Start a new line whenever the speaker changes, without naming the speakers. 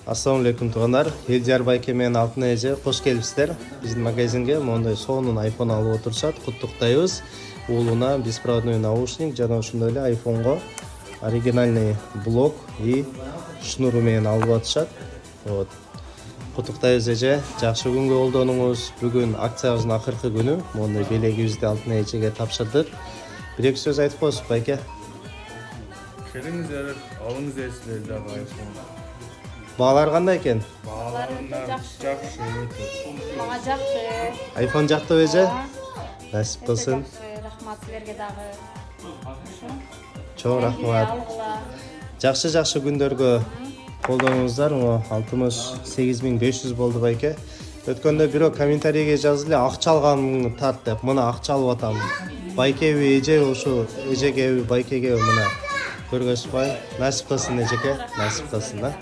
Assalamu alaikum туугандар. Элдияр байке менен Алтын эже кош келипсиздер. Биздин магазинге мондай сонун iPhone алып отурушат. Куттуктайбыз. Уулуна беспроводной наушник жана ошондой эле iPhone'го оригинальный блок и шнуру менен алып атышат. Вот. Куттуктайбыз эже. Жакшы күнгө колдонуңуз. Бүгүн акциябыздын акыркы күнү. Мондай белегибизди Алтын эжеге тапшырдык. Бир эки сөз айтып коесуз байке.
Келиңиздер, алыңыз эсилер дагы iPhone.
Баалар кандай экен?
Жакшы.
Мага жакты.
iPhone жактыбы эже? Насип болсун.
Рахмат силерге дагы.
Чоң рахмат. Жакшы күндөргө колдонуңуздар. 68500 болду байке. Өткөндө бирөө комментарийге жазды эле акча алганымды тарт деп. Мына акча алып атам. Байкеби эже ошо эжеге байкеге мына көргөзбай. Насип болсун эжеке. Насип болсун да.